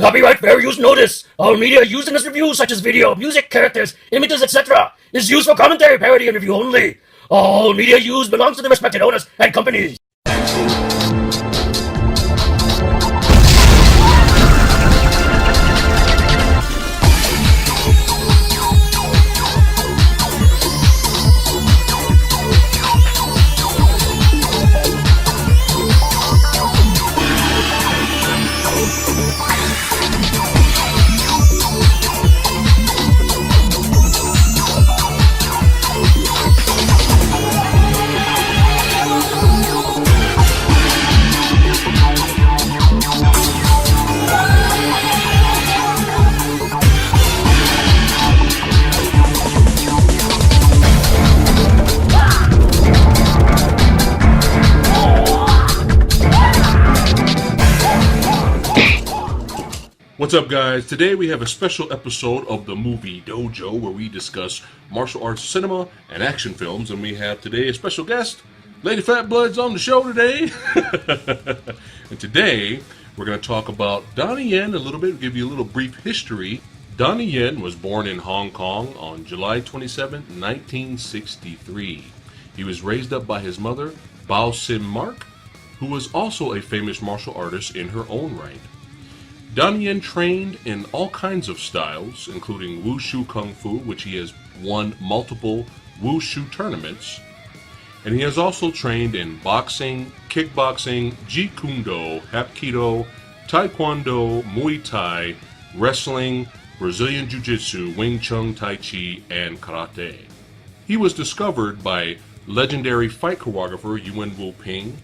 Copyright fair use notice. All media used in this review, such as video, music, characters, images, etc., is used for commentary, parody, and review only. All media used belongs to the respected owners and companies. What's up, guys? Today we have a special episode of the movie Dojo where we discuss martial arts cinema and action films, and we have today a special guest, Lady Fat Blood's on the show today. And today we're going to talk about Donnie Yen a little bit, give you a little brief history. Donnie Yen was born in Hong Kong on July 27, 1963. He was raised up by his mother, Bao Sim Mark, who was also a famous martial artist in her own right. Donnie Yen trained in all kinds of styles, including Wushu Kung Fu, which he has won multiple Wushu tournaments. And he has also trained in boxing, kickboxing, Jeet Kune Do, Hapkido, Taekwondo, Muay Thai, wrestling, Brazilian Jiu-Jitsu, Wing Chun, Tai Chi, and Karate. He was discovered by legendary fight choreographer Yuen Wu Ping,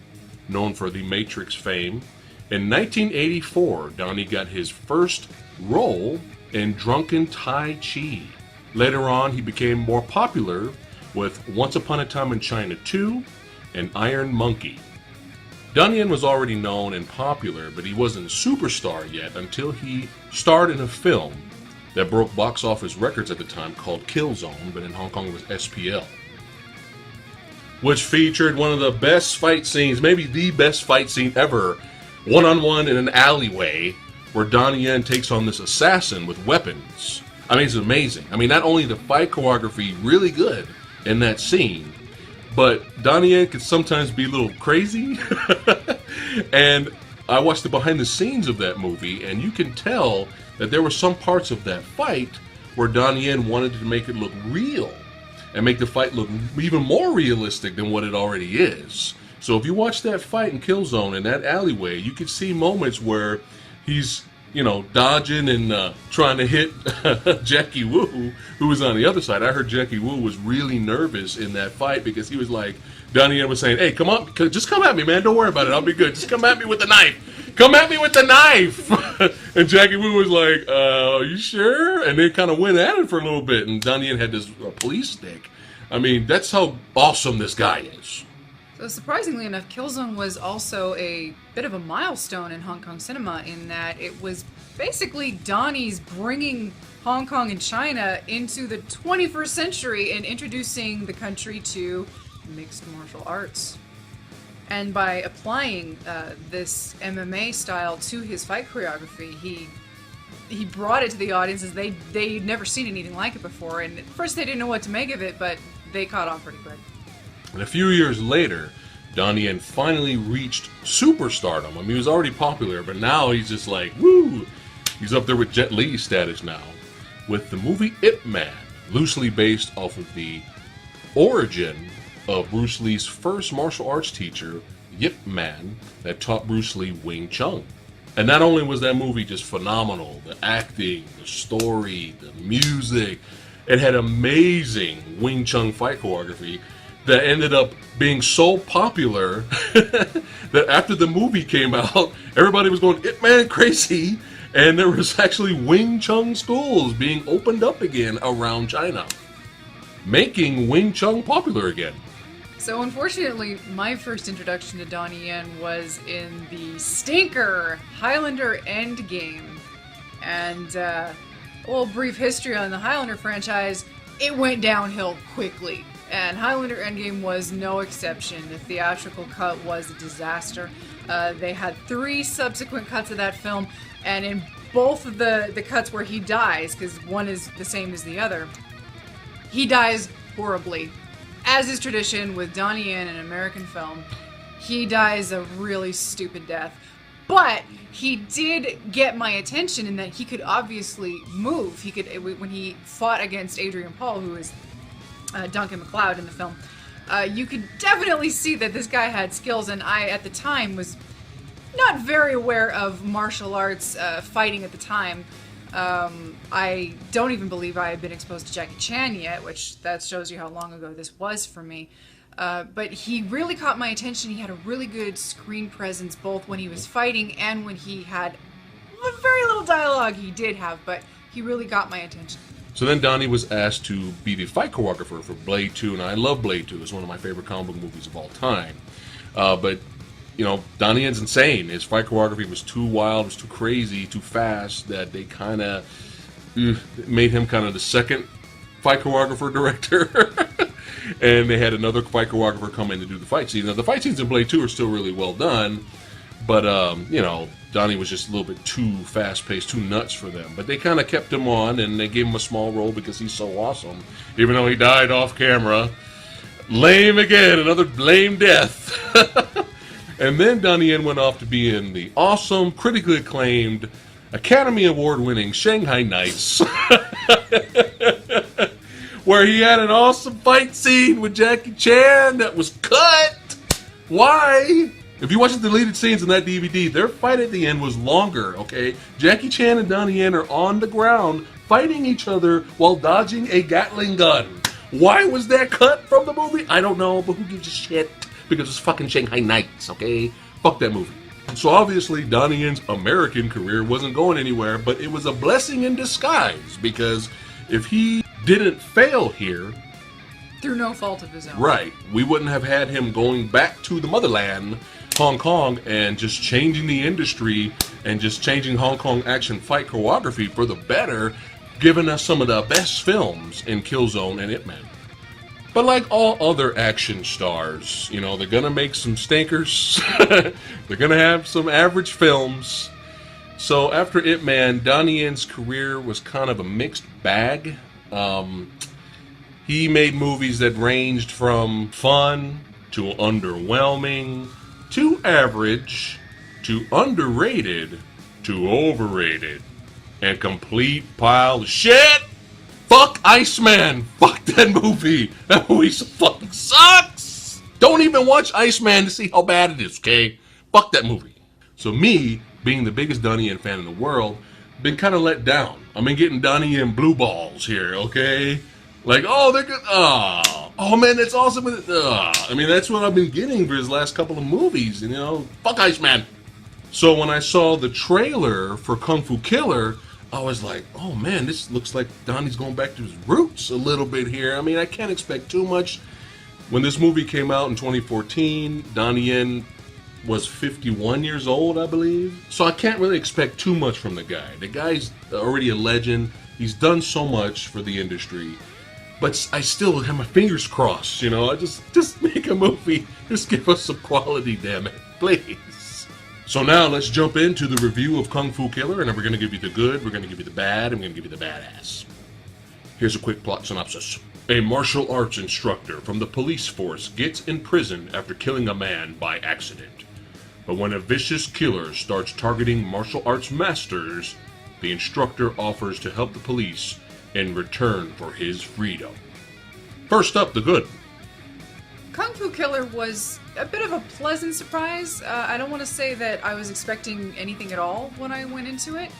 known for the Matrix fame. In 1984, Donnie got his first role in Drunken Tai Chi. Later on, he became more popular with Once Upon a Time in China 2 and Iron Monkey. Donnie Yen was already known and popular, but he wasn't a superstar yet until he starred in a film that broke box office records at the time called Killzone, but in Hong Kong it was SPL, which featured one of the best fight scenes, maybe the best fight scene ever, one-on-one in an alleyway where Donnie Yen takes on this assassin with weapons. I mean, it's amazing. I mean, not only the fight choreography really good in that scene, but Donnie Yen could sometimes be a little crazy. And I watched the behind the scenes of that movie, and you can tell that there were some parts of that fight where Donnie Yen wanted to make it look real and make the fight look even more realistic than what it already is. So if you watch that fight in Killzone in that alleyway, you could see moments where he's, dodging and trying to hit Jackie Wu, who was on the other side. I heard Jackie Wu was really nervous in that fight because he was like, Donnie Yen was saying, hey, come on, just come at me, man. Don't worry about it. I'll be good. Just come at me with the knife. Come at me with the knife. And Jackie Wu was like, are you sure? And they kind of went at it for a little bit. And Donnie Yen had this police stick. I mean, that's how awesome this guy is. So surprisingly enough, Killzone was also a bit of a milestone in Hong Kong cinema in that it was basically Donnie's bringing Hong Kong and China into the 21st century and introducing the country to mixed martial arts. And by applying this MMA style to his fight choreography, he brought it to the audiences. They'd never seen anything like it before, and at first they didn't know what to make of it, but they caught on pretty quick. And a few years later, Donnie Yen finally reached superstardom. I mean, he was already popular, but now he's just like, woo! He's up there with Jet Li status now, with the movie Ip Man, loosely based off of the origin of Bruce Lee's first martial arts teacher, Yip Man, that taught Bruce Lee Wing Chun. And not only was that movie just phenomenal, the acting, the story, the music, it had amazing Wing Chun fight choreography that ended up being so popular that after the movie came out, everybody was going Ip Man crazy, and there was actually Wing Chun schools being opened up again around China, making Wing Chun popular again. So unfortunately, my first introduction to Donnie Yen was in the stinker Highlander Endgame. And a little brief history on the Highlander franchise, it went downhill quickly. And Highlander Endgame was no exception. The theatrical cut was a disaster. They had 3 subsequent cuts of that film, and in both of the cuts where he dies, because one is the same as the other, he dies horribly. As is tradition with Donnie Yen in American film, he dies a really stupid death. But he did get my attention in that he could obviously move. He could, when he fought against Adrian Paul, who is Duncan MacLeod in the film, you could definitely see that this guy had skills, and I, at the time, was not very aware of martial arts fighting at the time. I don't even believe I had been exposed to Jackie Chan yet, which that shows you how long ago this was for me. But he really caught my attention. He had a really good screen presence, both when he was fighting and when he had very little dialogue he did have, but he really got my attention. So then Donnie was asked to be the fight choreographer for Blade 2, and I love Blade 2. It's one of my favorite comic book movies of all time. But, you know, Donnie Yen's insane. His fight choreography was too wild, was too crazy, too fast, that they kind of made him kind of the second fight choreographer director. And they had another fight choreographer come in to do the fight scenes. Now, the fight scenes in Blade 2 are still really well done, but, you know, Donnie was just a little bit too fast-paced, too nuts for them. But they kind of kept him on, and they gave him a small role because he's so awesome, even though he died off camera. Lame again, another lame death. And then Donnie Yen went off to be in the awesome, critically acclaimed, Academy Award-winning Shanghai Nights, where he had an awesome fight scene with Jackie Chan that was cut. Why? If you watch the deleted scenes in that DVD, their fight at the end was longer, okay? Jackie Chan and Donnie Yen are on the ground fighting each other while dodging a Gatling gun. Why was that cut from the movie? I don't know, but who gives a shit? Because it's fucking Shanghai Nights, okay? Fuck that movie. So obviously, Donnie Yen's American career wasn't going anywhere, but it was a blessing in disguise, because if he didn't fail here, Through no fault of his own. right, we wouldn't have had him going back to the motherland, Hong Kong, and just changing the industry and just changing Hong Kong action fight choreography for the better, giving us some of the best films in Killzone and Ip Man. But like all other action stars, you know, they're gonna make some stinkers. They're gonna have some average films. So after Ip Man, Donnie Yen's career was kind of a mixed bag. He made movies that ranged from fun to underwhelming to average to underrated to overrated and complete pile of shit. Fuck Iceman. Fuck that movie. That movie fucking sucks. Don't even watch Iceman to see how bad it is, okay? Fuck that movie. So me, being the biggest Donnie Yen fan in the world, been kind of let down. I've been getting Donnie Yen blue balls here, okay? Like, oh, they're good. Oh man, that's awesome. I mean, that's what I've been getting for his last couple of movies, you know? Fuck Iceman. So when I saw the trailer for Kung Fu Killer, I was like, oh man, this looks like Donnie's going back to his roots a little bit here. I mean, I can't expect too much. When this movie came out in 2014, Donnie Yen was 51 years old, I believe. So I can't really expect too much from the guy. The guy's already a legend. He's done so much for the industry. But I still have my fingers crossed, you know. I just make a movie. Just give us some quality, damn it. Please. So now let's jump into the review of Kung Fu Killer, and then we're going to give you the good, we're going to give you the bad, and we're going to give you the badass. Here's a quick plot synopsis. A martial arts instructor from the police force gets imprisoned after killing a man by accident. But when a vicious killer starts targeting martial arts masters, the instructor offers to help the police in return for his freedom. First up, the good. Kung Fu Killer was a bit of a pleasant surprise. I don't want to say that I was expecting anything at all when I went into it.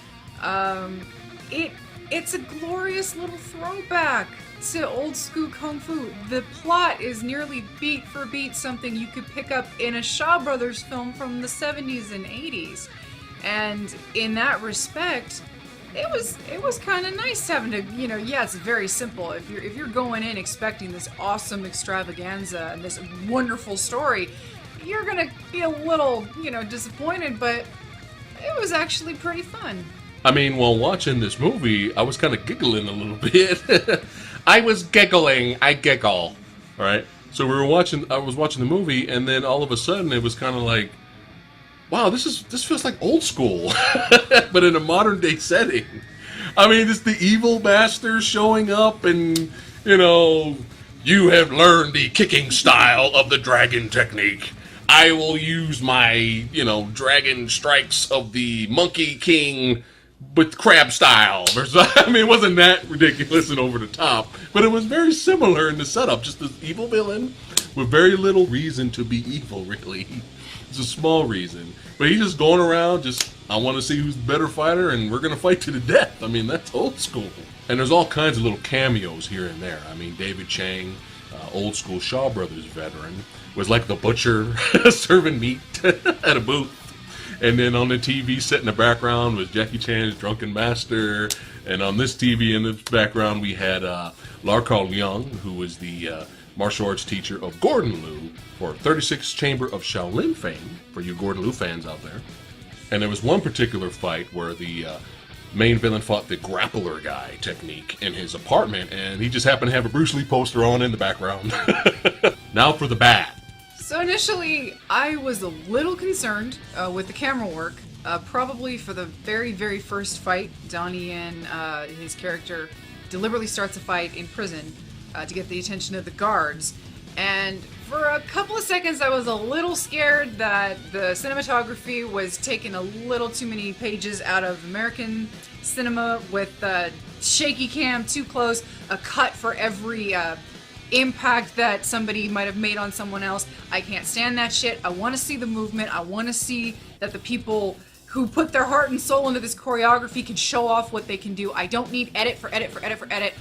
It's a glorious little throwback to old school Kung Fu. The plot is nearly beat for beat something you could pick up in a Shaw Brothers film from the 70s and 80s. And in that respect, it was kind of nice having to, you know, yeah, it's very simple. If you're going in expecting this awesome extravaganza and this wonderful story, you're gonna be a little, you know, disappointed, but it was actually pretty fun. I mean, while watching this movie, I was kind of giggling a little bit. I was giggling. I giggle. All right. So I was watching the movie, and then all of a sudden, it was kind of like, wow, this feels like old school, but in a modern day setting. I mean, it's the evil master showing up, and you have learned the kicking style of the dragon technique. I will use my, dragon strikes of the Monkey King with crab style. I mean, it wasn't that ridiculous and over the top, but it was very similar in the setup. Just this evil villain with very little reason to be evil, really. It's a small reason. But he's just going around, I want to see who's the better fighter, and we're going to fight to the death. I mean, that's old school. And there's all kinds of little cameos here and there. I mean, David Chang, old school Shaw Brothers veteran, was like the butcher serving meat at a booth. And then on the TV set in the background was Jackie Chan's drunken master. And on this TV in the background, we had Larkar Leung, who was the martial arts teacher of Gordon Liu for 36th Chamber of Shaolin fame, for you Gordon Liu fans out there. And there was one particular fight where the main villain fought the grappler guy technique in his apartment, and he just happened to have a Bruce Lee poster on in the background. Now for the bad. So initially, I was a little concerned with the camera work. Probably for the very, very first fight, Donnie and his character deliberately starts a fight in prison to get the attention of the guards. And for a couple of seconds, I was a little scared that the cinematography was taking a little too many pages out of American cinema with shaky cam, too close, a cut for every impact that somebody might have made on someone else. I can't stand that shit. I want to see the movement. I want to see that the people who put their heart and soul into this choreography can show off what they can do. I don't need edit for edit for edit for edit.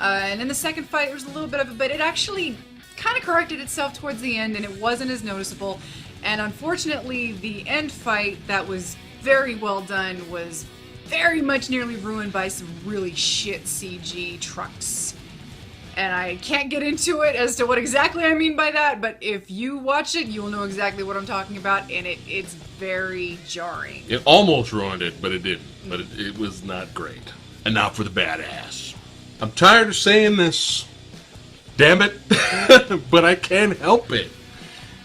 And in the second fight, there was a little bit of it, but it actually kind of corrected itself towards the end, and it wasn't as noticeable. And unfortunately, the end fight that was very well done was very much nearly ruined by some really shit CG trucks. And I can't get into it as to what exactly I mean by that, but if you watch it, you'll know exactly what I'm talking about, and it's very jarring. It almost ruined it, but it didn't. But it was not great. And now for the badass. I'm tired of saying this. Damn it. But I can't help it.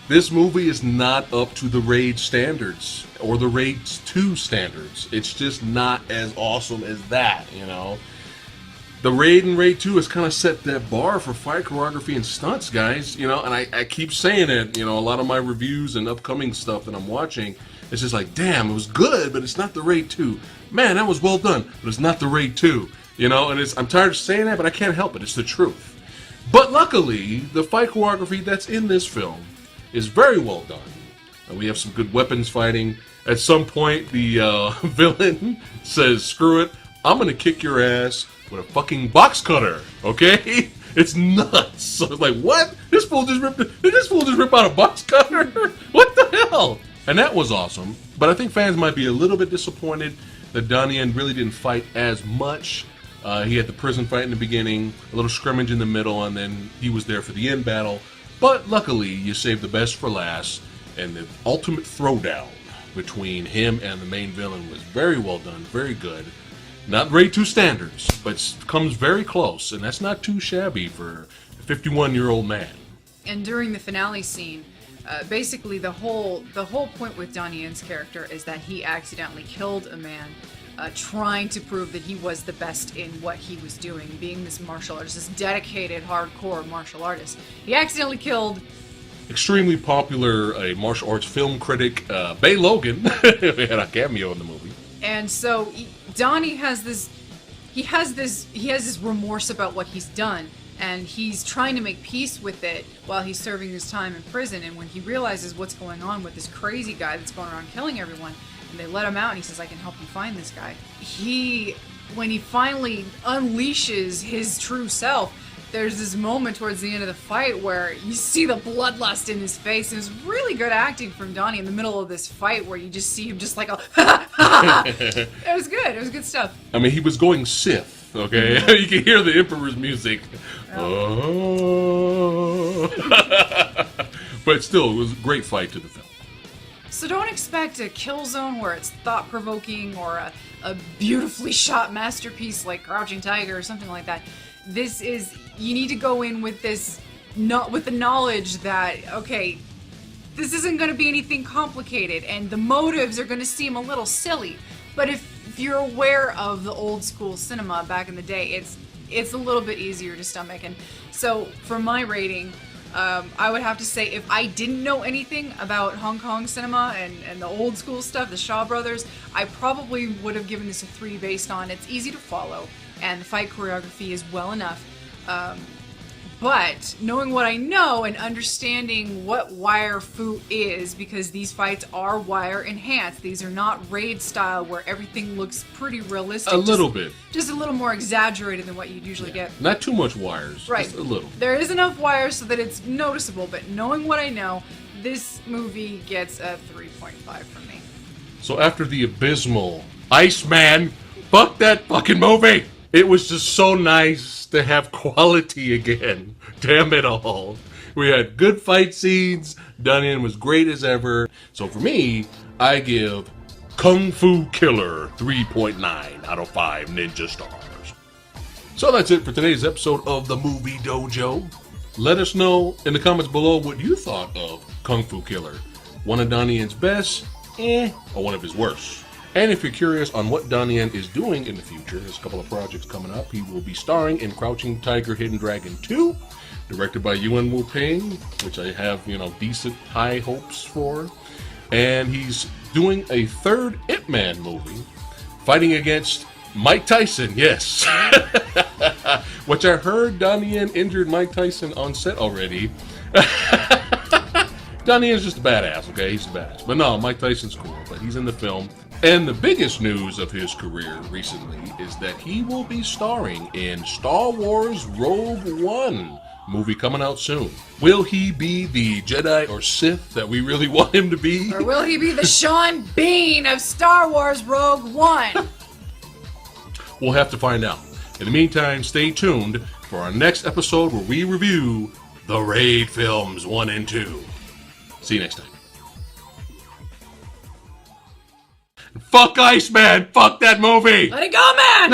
This movie is not up to the Raid standards, or the Raid 2 standards. It's just not as awesome as that, The Raid and Raid 2 has kind of set that bar for fight choreography and stunts, guys. And I keep saying it, a lot of my reviews and upcoming stuff that I'm watching, it's just like, damn, it was good, but it's not the Raid 2. Man, that was well done, but it's not the Raid 2. And I'm tired of saying that, but I can't help it. It's the truth. But luckily, the fight choreography that's in this film is very well done. And we have some good weapons fighting. At some point, the villain says, screw it, I'm going to kick your ass with a fucking box cutter, okay? It's nuts. So it's like, what? Did this fool just rip out a box cutter? What the hell? And that was awesome. But I think fans might be a little bit disappointed that Donnie Yen really didn't fight as much. He had the prison fight in the beginning, a little scrimmage in the middle, and then he was there for the end battle. But luckily, you saved the best for last, and the ultimate throwdown between him and the main villain was very well done, very good. Not Raid 2 standards, but comes very close, and that's not too shabby for a 51-year-old man. And during the finale scene, basically the whole point with Donnie Yen's character is that he accidentally killed a man trying to prove that he was the best in what he was doing, being this martial artist, this dedicated, hardcore martial artist. He accidentally killed extremely popular martial arts film critic, Bay Logan. He had a cameo in the movie. And so Donnie has this remorse about what he's done, and he's trying to make peace with it while he's serving his time in prison. And when he realizes what's going on with this crazy guy that's going around killing everyone, and they let him out, and he says, I can help you find this guy. When he finally unleashes his true self, there's this moment towards the end of the fight where you see the bloodlust in his face. It was really good acting from Donnie in the middle of this fight where you just see him just like, it was good. It was good stuff. I mean, he was going Sith, okay? You can hear the Emperor's music. Oh. But still, it was a great fight to the film. So don't expect a kill zone where it's thought-provoking or a beautifully shot masterpiece like Crouching Tiger or something like that. You need to go in with this, not with the knowledge that, okay, this isn't going to be anything complicated, and the motives are going to seem a little silly. But if you're aware of the old school cinema back in the day, it's a little bit easier to stomach. And so for my rating, I would have to say, if I didn't know anything about Hong Kong cinema and the old school stuff, the Shaw Brothers, I probably would have given this a 3 based on it's easy to follow and the fight choreography is well enough. But knowing what I know and understanding what wire fu is, because these fights are wire enhanced, these are not raid style where everything looks pretty realistic. A little bit. Just a little more exaggerated than what you'd usually get. Not too much wires. Right. Just a little. There is enough wires so that it's noticeable, but knowing what I know, this movie gets a 3.5 from me. So after the abysmal Iceman, fuck that fucking movie! It was just so nice to have quality again. Damn it all. We had good fight scenes. Donnie was great as ever. So for me, I give Kung Fu Killer 3.9 out of 5 ninja stars. So that's it for today's episode of the Movie Dojo. Let us know in the comments below what you thought of Kung Fu Killer. One of Donnie Yen's best, or one of his worst. And if you're curious on what Donnie Yen is doing in the future, there's a couple of projects coming up. He will be starring in Crouching Tiger, Hidden Dragon 2, directed by Yuen Wu-Ping, which I have, decent high hopes for. And he's doing a third Ip Man movie, fighting against Mike Tyson, yes. Which I heard Donnie Yen injured Mike Tyson on set already. Donnie Yen's just a badass, okay? He's a badass. But no, Mike Tyson's cool, but he's in the film. And the biggest news of his career recently is that he will be starring in Star Wars Rogue One, movie coming out soon. Will he be the Jedi or Sith that we really want him to be? Or will he be the Sean Bean of Star Wars Rogue One? We'll have to find out. In the meantime, stay tuned for our next episode where we review the Raid films 1 and 2. See you next time. Fuck Iceman! Fuck that movie! Let it go, man!